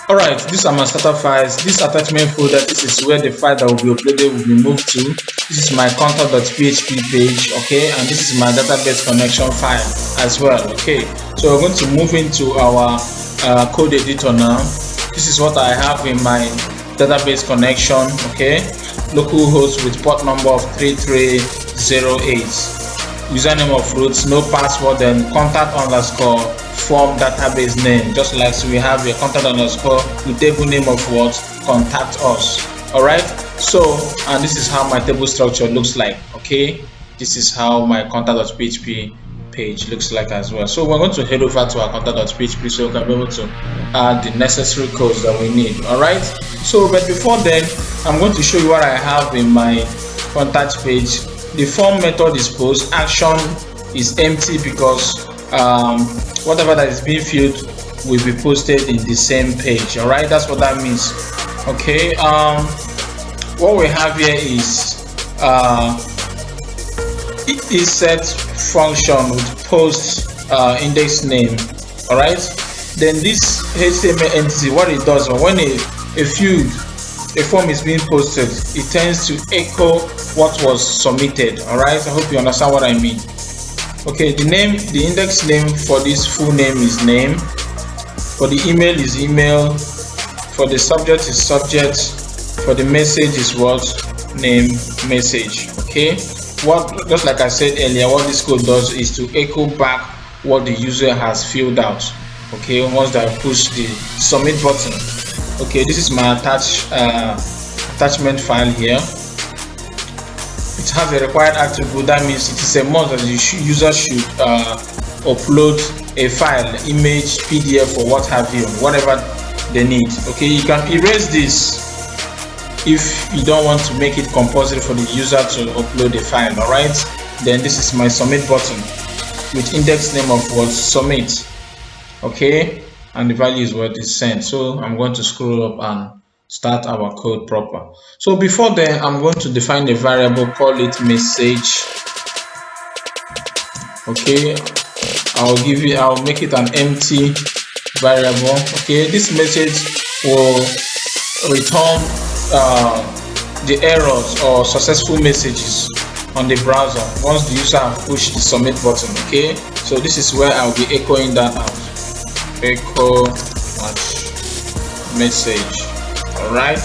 Alright, these are my starter files. This attachment folder, this is where the file that will be uploaded will be moved to. This is my contact.php page, okay, and this is my database connection file as well, okay. So we're going to move into our code editor now. This is what I have in my database connection, okay. Localhost with port number of 3308. Username of root, no password, then contact underscore form database name, just like so we have a contact underscore the table name of what contact us. All right, so and this is how my table structure looks like, okay. This is how my contact.php page looks like as well. So we're going to head over to our contact.php so we can be able to add the necessary codes that we need. All right, so but before then I'm going to show you what I have in my contact page. The form method is post, action is empty because whatever that is being filled will be posted in the same page. All right, that's what that means. Okay, what we have here is insert function with post index name. All right, then this HTML entity, what it does when a form is being posted, it tends to echo what was submitted. All right, I hope you understand what I mean. Okay, the index name for this full name is name, for the email is email, for the subject is subject, for the message is what, name, message. Okay, what, just like I said earlier, what this code does is to echo back what the user has filled out. Okay, once I push the submit button. Okay, this is my attachment file here. It has a required attribute. That means it is a must that the user should upload a file, image, PDF, or what have you, whatever they need. Okay, you can erase this if you don't want to make it compulsory for the user to upload a file. All right, then this is my submit button with index name of what, submit. Okay, and the value is what is sent. So I'm going to scroll up and start our code proper. So before then, I'm going to define a variable, call it message. Okay, I'll make it an empty variable. Okay, this message will return the errors or successful messages on the browser once the user has pushed the submit button. Okay, so this is where I'll be echoing that out. Echo message. All right,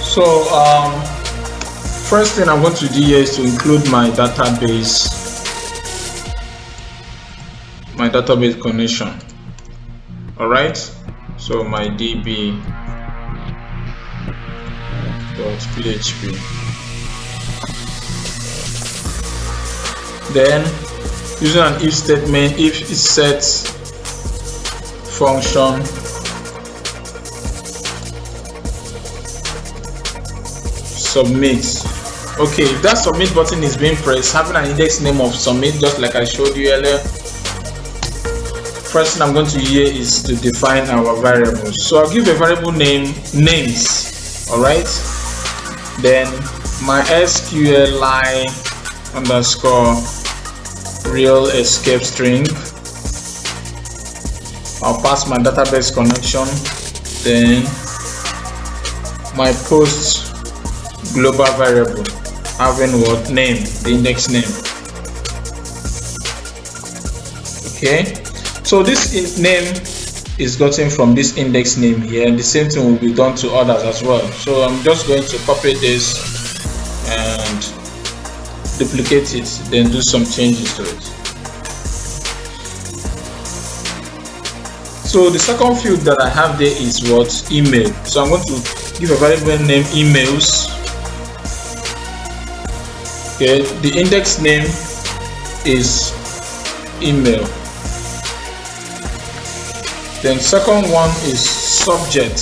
so first thing I'm going to do here is to include my database connection. All right, so my db.php, then using an if statement, if it sets function submit. Okay, if that submit button is being pressed, having an index name of submit, just like I showed you earlier, first thing I'm going to here is to define our variables. So I'll give a variable name names. All right, then my SQLi underscore real escape string. I'll pass my database connection, then my post global variable having what, name, the index name. Okay, so this name is gotten from this index name here, and the same thing will be done to others as well. So I'm just going to copy this and duplicate it, then do some changes to it. So the second field that I have there is what, email. So I'm going to give a variable name emails. Okay, the index name is email. Then second one is subject.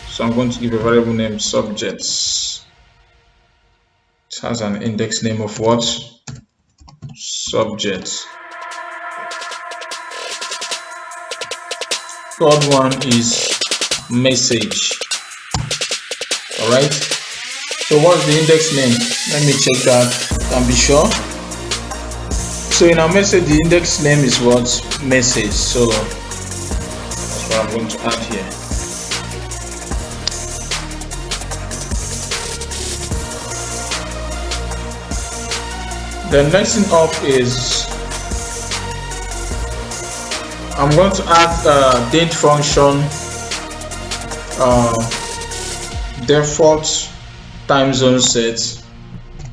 So I'm going to give a variable name subjects. It has an index name of what, subject. Third one is message. All right, so what's the index name? Let me check that and be sure. So in our message, the index name is what? Message. So that's what I'm going to add here. The next thing up is I'm going to add date function, default time zone set.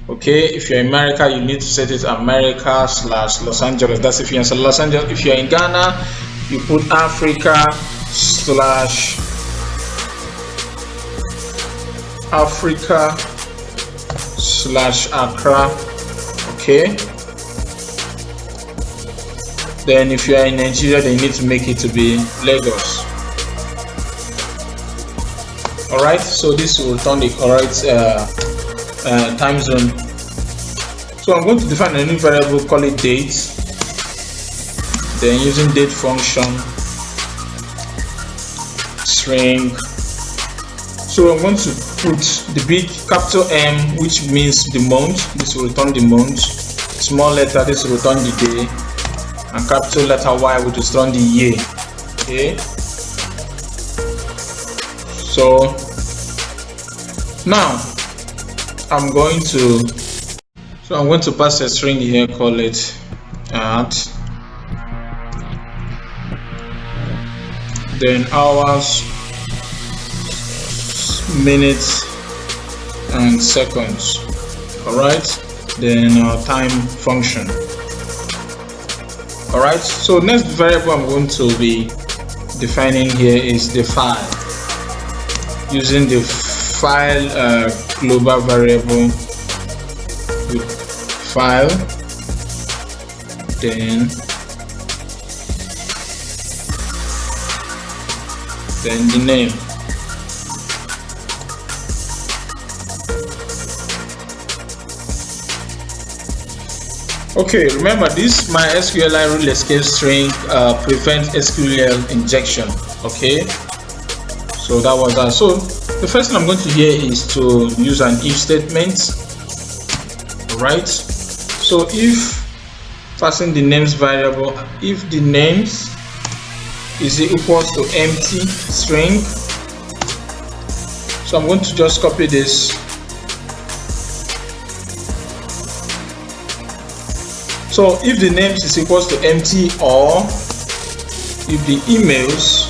Okay, if you're in America, you need to set it America / Los Angeles. That's if you're in Los Angeles. If you're in Ghana, you put Africa / Accra. Okay. Then if you are in Nigeria, then you need to make it to be Lagos. Alright, so this will return the correct time zone. So I'm going to define a new variable, call it date. Then using date function, string. So I'm going to put the big capital M, which means the month. This will return the month. Small letter, this will return the day. And capital letter Y, which will return the year. Okay. So now I'm going to pass a string here, call it at, then hours, minutes and seconds. Alright, then our time function. Alright, so next variable I'm going to be defining here is the file, using the file global variable with file, then the name. Okay, remember this MySQLi rule escape string prevents SQL injection. Okay, so that was that. So the first thing I'm going to here is to use an if statement. Right, so if passing the names variable, if the names is equals to empty string, so I'm going to just copy this. So if the names is equals to empty, or if the emails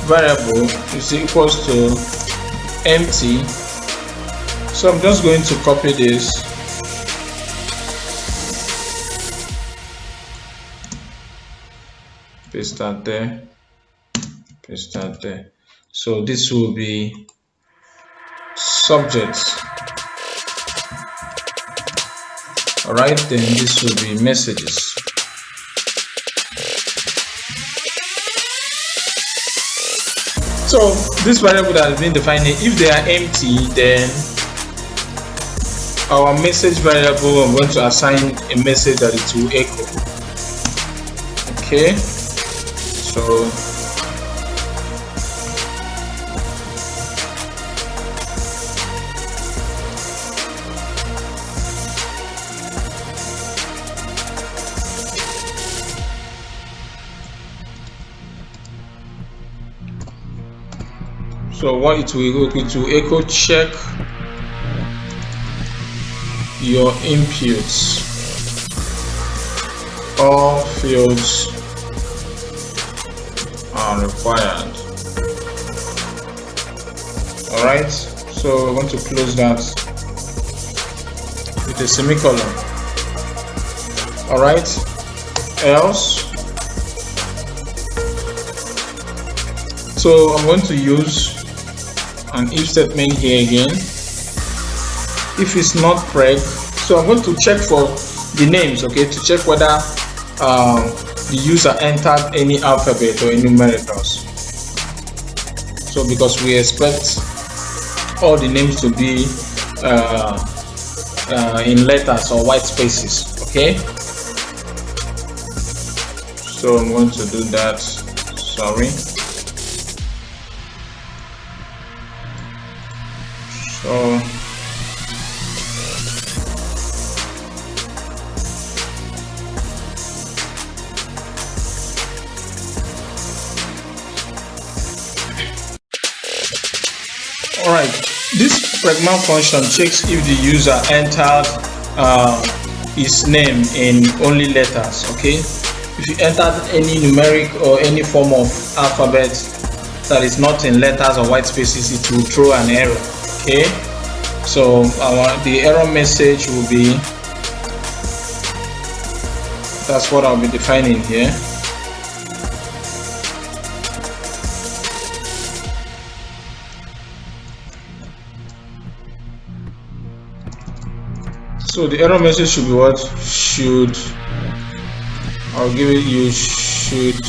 variable is equals to empty, so I'm just going to copy this, paste that there, paste that there. So this will be subject. Alright, then this will be messages. So this variable that has been defined, if they are empty, then our message variable, I'm going to assign a message that it will echo. Okay, so what it will echo, check your inputs, all fields are required. Alright, so we're going to close that with a semicolon. Alright, else, so I'm going to use an if statement here again. If it's not preg, so I'm going to check for the names, okay, to check whether the user entered any alphabet or any numericals. So because we expect all the names to be in letters or white spaces. Okay, so I'm going to do that. Sorry. So Alright, this pragma function checks if the user entered his name in only letters. Okay, if you entered any numeric or any form of alphabet that is not in letters or white spaces, it will throw an error. Okay, so the error message will be, that's what I'll be defining here. So the error message should be what? I'll give it, you should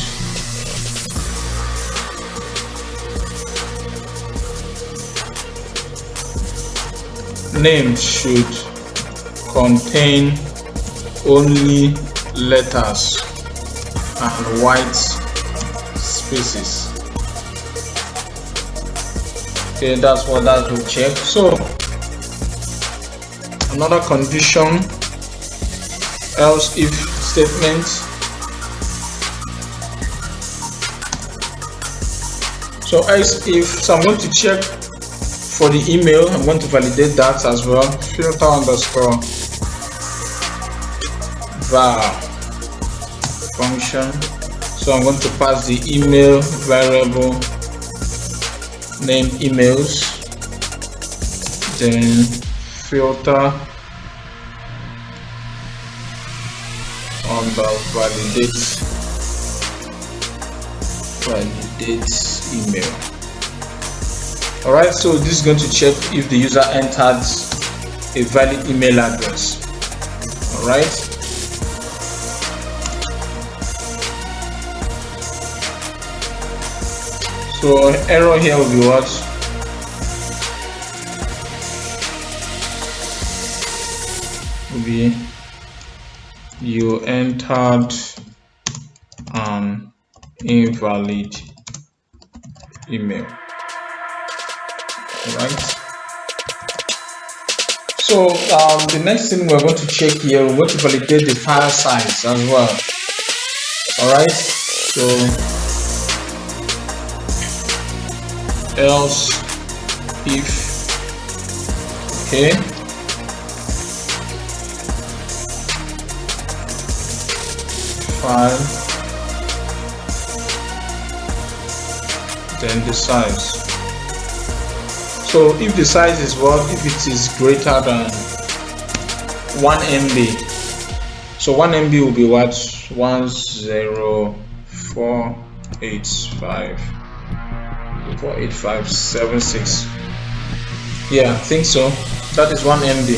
name should contain only letters and white spaces. Okay, that's what that will check. So another condition, else if statement. So else if, so I'm going to check for the email, I'm going to validate that as well. Filter underscore var function. So I'm going to pass the email variable name emails, then filter on the validate email. Alright, so this is going to check if the user entered a valid email address. Alright, so error here will be what? Will be you entered an invalid email. Right. So the next thing we're going to check here, we're going to validate the file size as well. Alright, so else if, okay, file, then the size. So if the size is what? If it is greater than 1 MB. So 1 MB will be what? 10485 Yeah, I think so. That is 1 MB.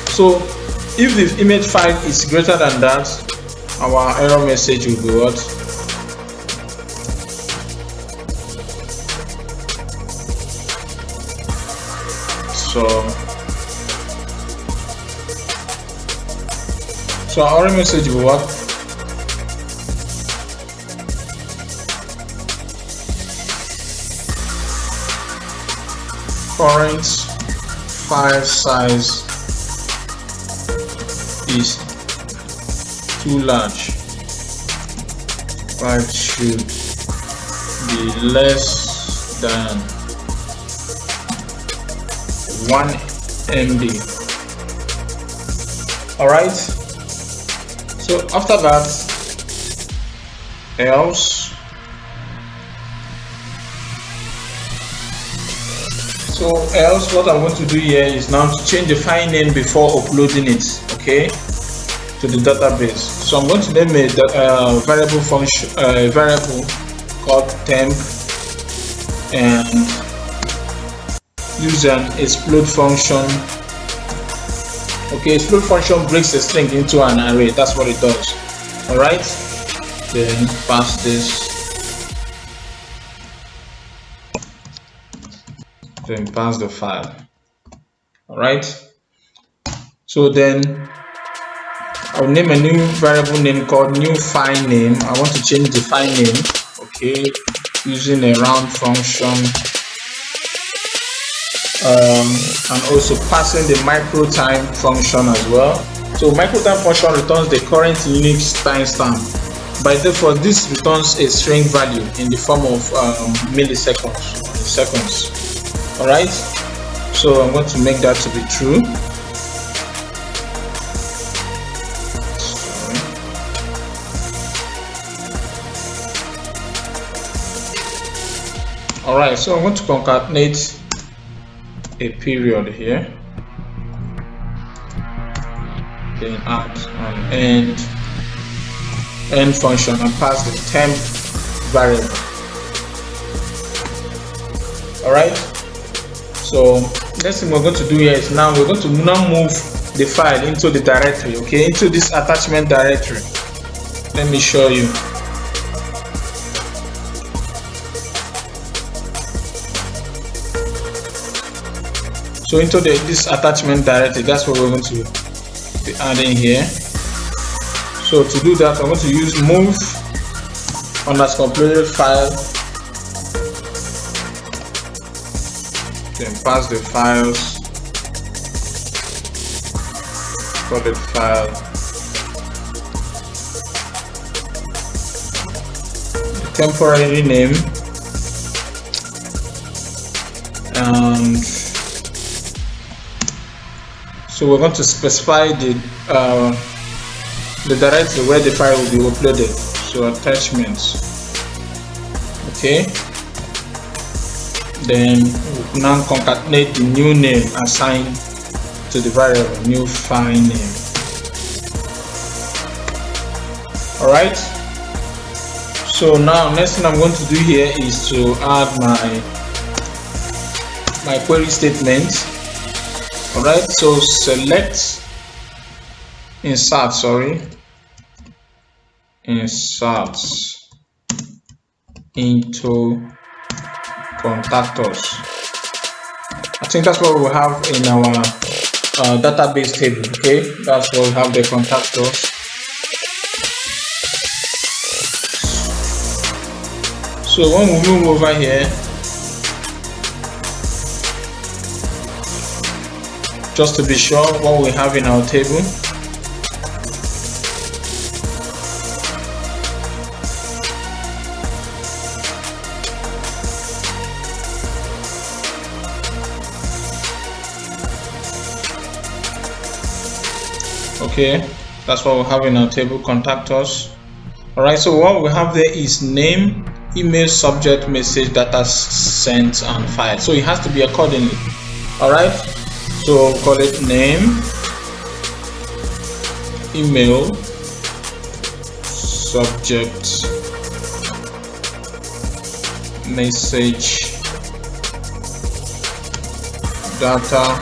So if the image file is greater than that, our error message will be what? So our message will work. Current file size is too large. File should be less than 1 MB. Alright, so after that, else. So else what I'm going to do here is now to change the file name before uploading it, okay, to the database. So I'm going to name a variable function, variable called temp, and use an explode function. Okay, explode function breaks a string into an array. That's what it does. All right, then pass this, then pass the file. All right, so then I'll name a new variable name called new file name. I want to change the file name, okay, using a round function, and also passing the microtime function as well. So microtime function returns the current Unix timestamp by default this returns a string value in the form of milliseconds, seconds. All right, so I'm going to make that to be true. All right, so I'm going to concatenate a period here, then add an end function and pass the temp variable. All right, so next thing we're going to do here is now we're going to now move the file into the directory, okay, into this attachment directory. Let me show you. So into this attachment directory, that's what we're going to be adding here. So to do that, I'm going to use move _uploaded file, then pass the files, uploaded file, the temporary name, and so we're going to specify the directory where the file will be uploaded. So attachments, okay, then we'll now concatenate the new name assigned to the variable, new file name. All right, so now next thing I'm going to do here is to add my query statement. All right, so select insert into contactors. I think that's what we have in our database table. Okay, that's what we have, the contactors. So when we move over here, just to be sure what we have in our table, okay, that's what we have in our table, contactors. All right, so what we have there is name, email, subject, message, data sent, and file. So it has to be accordingly. All right, so call it name, email, subject, message, data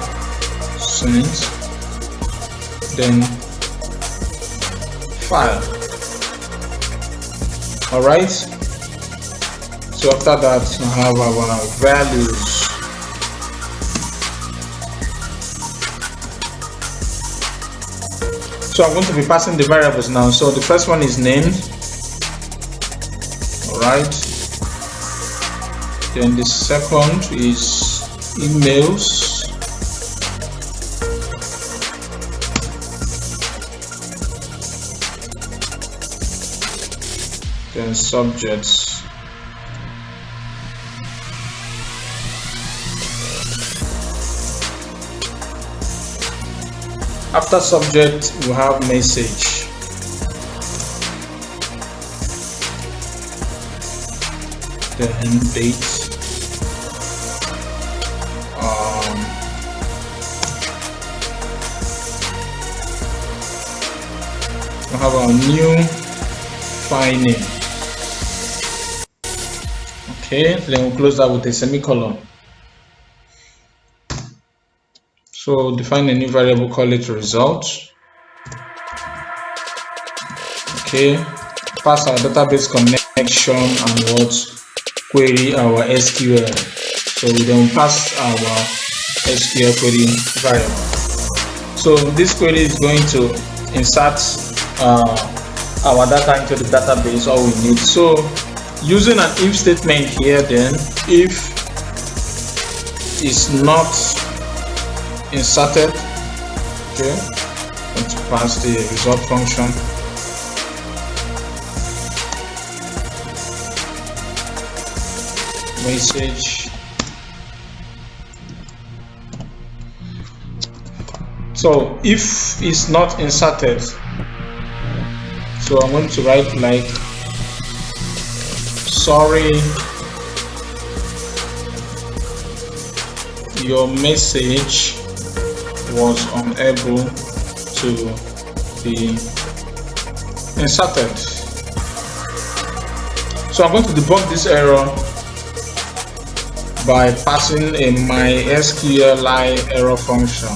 sent, then file. All right, so after that we have our values. So I'm going to be passing the variables now. So the first one is named. All right, then the second is emails. Then subjects. After subject, we have message. Then date. We have our new file name. Okay, then we'll close that with a semicolon. So define a new variable, call it result. Okay, pass our database connection and what query our SQL. So we then pass our SQL query variable. So this query is going to insert our data into the database, all we need. So using an if statement here, then if is not inserted, okay, going to pass the result function. message. So if it's not inserted, so I'm going to write like, sorry, your message was unable to be inserted. So I'm going to debug this error by passing a MySQLi error function,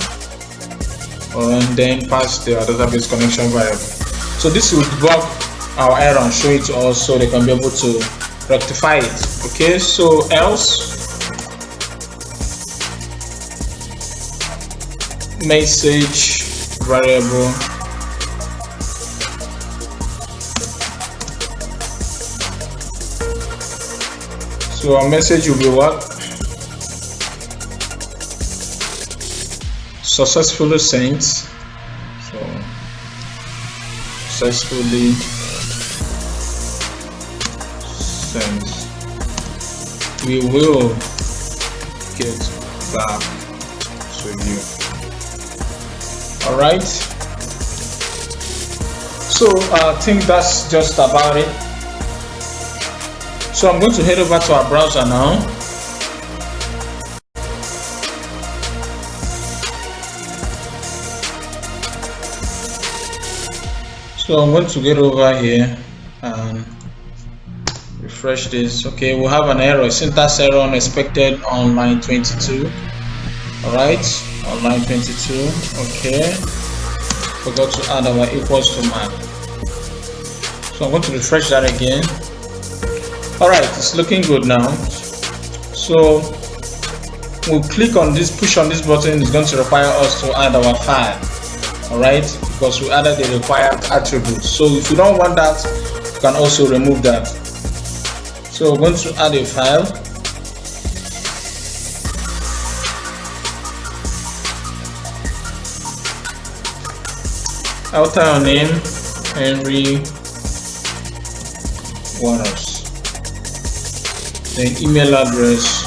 and then pass the database connection variable. So this will debug our error and show it to us so they can be able to rectify it. Okay, so else message variable so our message will be what? Successfully sent. So successfully sent. We will get back to you. All right. So I think that's just about it. So I'm going to head over to our browser now. So I'm going to get over here and refresh this. Okay, we'll have an error, syntax error unexpected on line 22. All right, on line 22. Okay, forgot to add our equals to man. So I'm going to refresh that again. All right, it's looking good now. So we'll click on this, push on this button. It's going to require us to add our file. All right, because we added the required attributes. So if you don't want that, you can also remove that. So we're going to add a file. I'll type our name, Henry Waters. Then email address.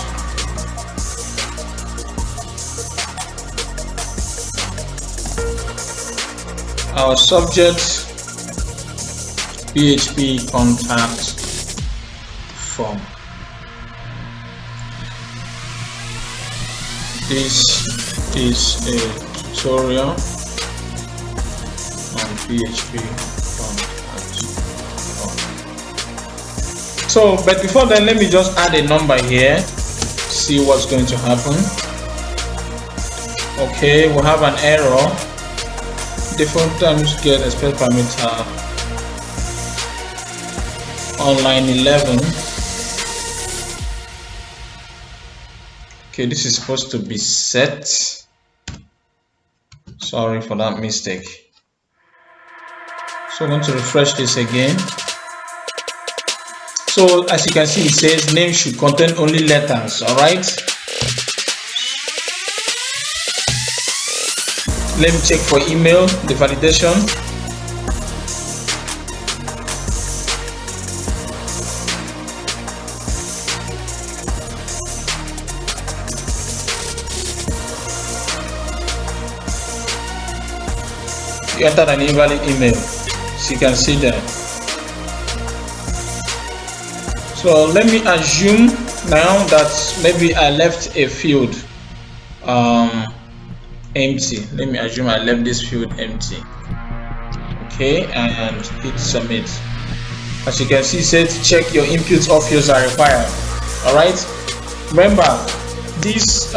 Our subject, PHP contact form. This is a tutorial on PHP contact form. So, but before then, let me just add a number here, see what's going to happen. Okay, we'll have an error. Default times get expect parameter on line 11. Okay, this is supposed to be set. Sorry for that mistake. So I'm going to refresh this again. So as you can see, it says name should contain only letters. All right. Let me check for email, the validation. You entered an invalid email, so you can see that. So let me assume now that maybe I left a field empty. Let me assume I left this field empty. Okay, and hit submit. As you can see, it says check your inputs or fields are required. All right, remember these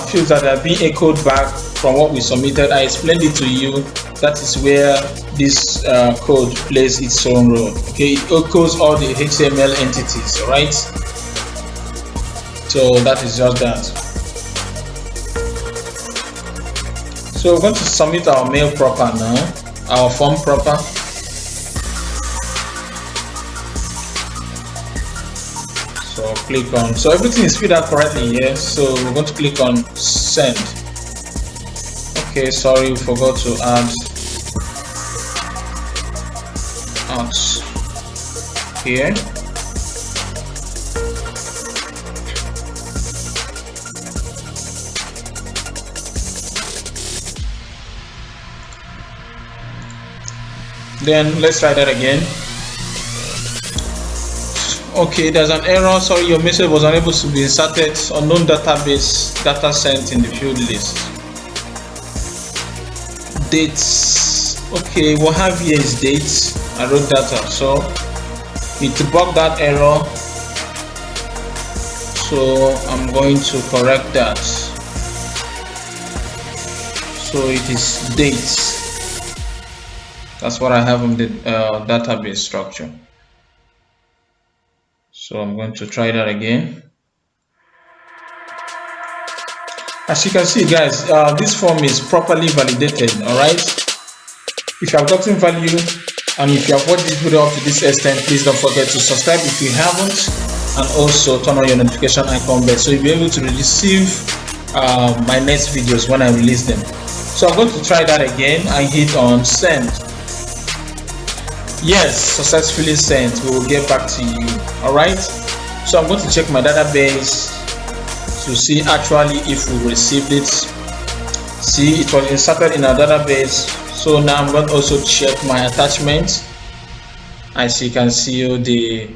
fields that are being echoed back from what we submitted, I explained it to you. That is where this code plays its own role. Okay, it echoes all the HTML entities. All right, so that is just that. So we're going to submit our mail proper now, our form proper. So click on, so everything is filled out correctly here. So we're going to click on send. Okay, sorry, we forgot to add out here. Then let's try that again. Okay, there's an error. Sorry, your message was unable to be inserted. Unknown database data sent in the field list. Dates. Okay, what have here is dates. I wrote data, so we debug that error. So I'm going to correct that. So it is dates. That's what I have in the database structure. So I'm going to try that again. As you can see, guys, this form is properly validated. All right. If you have gotten value and if you have watched this video up to this extent, please don't forget to subscribe if you haven't, and also turn on your notification icon bell so you'll be able to receive my next videos when I release them. So I'm going to try that again and hit on send. Yes, successfully sent. We will get back to you. All right. So I'm going to check my database to see actually if we received it. See, it was inserted in our database. So now I'm going to also check my attachment. As you can see, the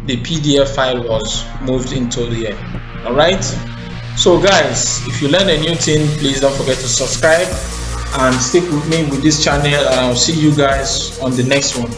PDF file was moved into here. All right. So guys, if you learn a new thing, please don't forget to subscribe and stick with me with this channel, and I'll see you guys on the next one.